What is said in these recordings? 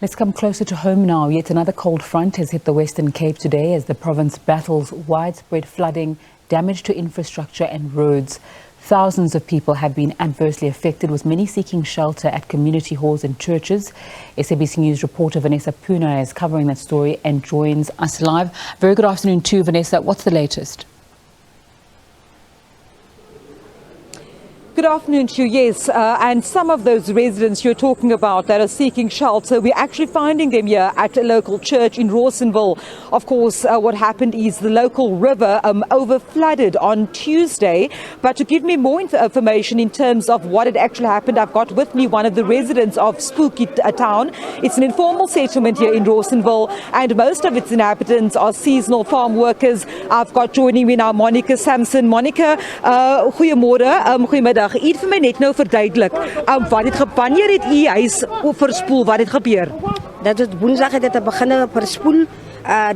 Let's come closer to home now. Yet another cold front has hit the Western Cape today as the province battles widespread flooding, damage to infrastructure and roads. Thousands of people have been adversely affected, with many seeking shelter at community halls and churches. SABC News reporter Vanessa Poonah is covering that story and joins us live. Very good afternoon to you, Vanessa. What's the latest? Good afternoon to you. Yes, and some of those residents you're talking about that are seeking shelter, we're actually finding them here at a local church in Rawsonville. Of course, what happened is the local river overflooded on Tuesday. But to give me more information in terms of what had actually happened, I've got with me one of the residents of Spooky Town. It's an informal settlement here in Rawsonville, and most of its inhabitants are seasonal farm workers. I've got joining me now Monica Sampson. Monica, goeiemôre, goeiemiddag. U het vir my net nou verduidelik, wanneer het u huis verspoel, wat het gebeur? Dat het woensdag het begin verspoel,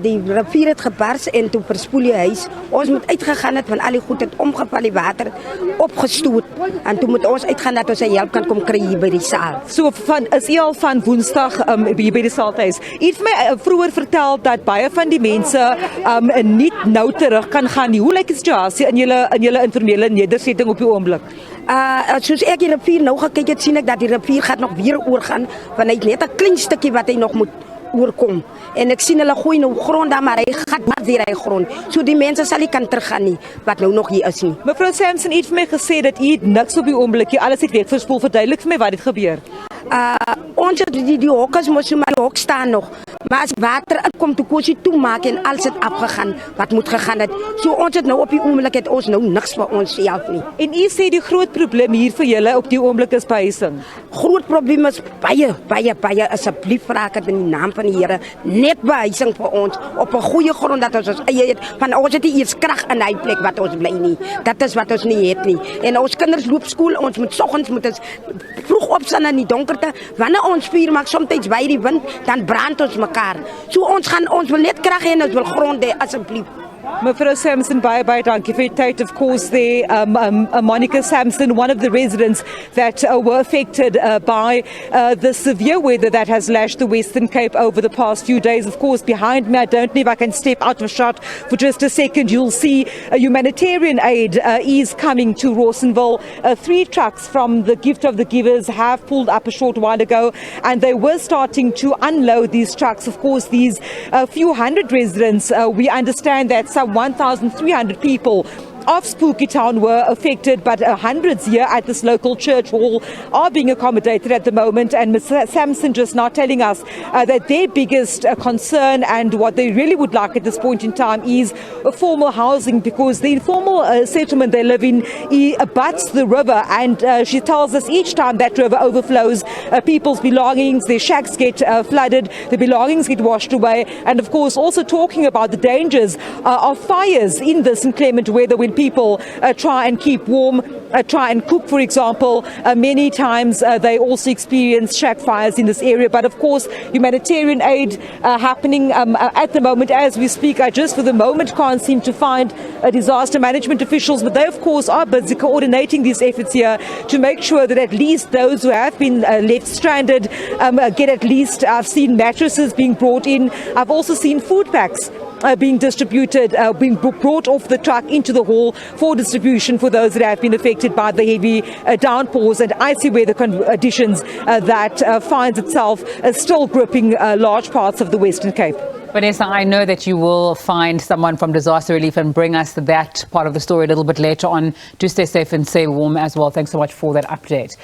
die rivier het gebars en toe verspoel die huis. Ons moet uitgegaan het, want al die goed het omgeval, die water opgestoot. En toe moet ons uitgaan dat ons hulp kan kom kry hier by die saal. So is u al van woensdag hier by die saalhuis. U het vir my vroeër vertel dat baie van die mense nie nou terug kan gaan nie. Hoe lyk die situasie in julle informele nedersetting op die oomblik? Soos ek die rivier nou gekyk het, sien ek dat die rivier gaat nog weer oorgaan, want hy het net 'n klein stukkie wat hy nog moet oorkom. En ek sien hulle gooi nou grond daar, maar hy gaan maar weer hy grond. So die mense sal nie kan teruggaan nie, wat nou nog hier is nie. Mevrou Sampson, u het vir my gesê dat u niks op die oomblik, alles het wegverspoel. Verduidelik vir my wat het gebeur. Ons het die hokkers moes maar die hok staan nog. Maar as water uitkom, toe kon sy toemaak en alles het afgegaan wat moet gegaan het. So ons het nou op die oomblik het ons nou niks vir ons self nie. En u sê die groot probleem hier vir julle op die oomblik is behuising. Groot probleem is baie asseblief vra ek dit in die naam van die Here, net behuising vir ons op 'n goeie grond dat ons eie het. Van ons het nie eers krag in hy plek wat ons bly nie. Dat is wat ons nie het nie. En ons kinders loop skool, ons moet soggens moet ons vroeg opstaan in die donkerte. Wanneer ons vuur maak soms by die wind, dan brand ons mekaar. So ons wil net krag hê en ons wil grond hê asseblief. Mevrou Sampson, baie dankie vir die tyd. Of course, there, Monica Sampson, one of the residents that were affected by the severe weather that has lashed the Western Cape over the past few days. Of course, behind me, I don't know if I can step out of shot for just a second. You'll see humanitarian aid is coming to Rawsonville. 3 trucks from the Gift of the Givers have pulled up a short while ago, and they were starting to unload these trucks. Of course, these few hundred residents, we understand that some 1,300 people of Spooky Town were affected, but hundreds here at this local church hall are being accommodated at the moment. And Ms. Sampson just now telling us that their biggest concern and what they really would like at this point in time is formal housing, because the informal settlement they live in abuts the river, and she tells us each time that river overflows, people's belongings, their shacks get flooded, their belongings get washed away, and of course also talking about the dangers of fires in this inclement weather when people try and keep warm, try and cook, for example. Many times they also experience shack fires in this area. But of course, humanitarian aid happening at the moment as we speak. I just for the moment can't seem to find disaster management officials, but they of course are busy coordinating these efforts here to make sure that at least those who have been left stranded get at least, I've seen mattresses being brought in. I've also seen food packs being distributed, being brought off the truck into the hall for distribution for those that have been affected by the heavy downpours and icy weather conditions that finds itself still gripping large parts of the Western Cape. Vanessa, I know that you will find someone from disaster relief and bring us that part of the story a little bit later on. Do stay safe and stay warm as well. Thanks so much for that update.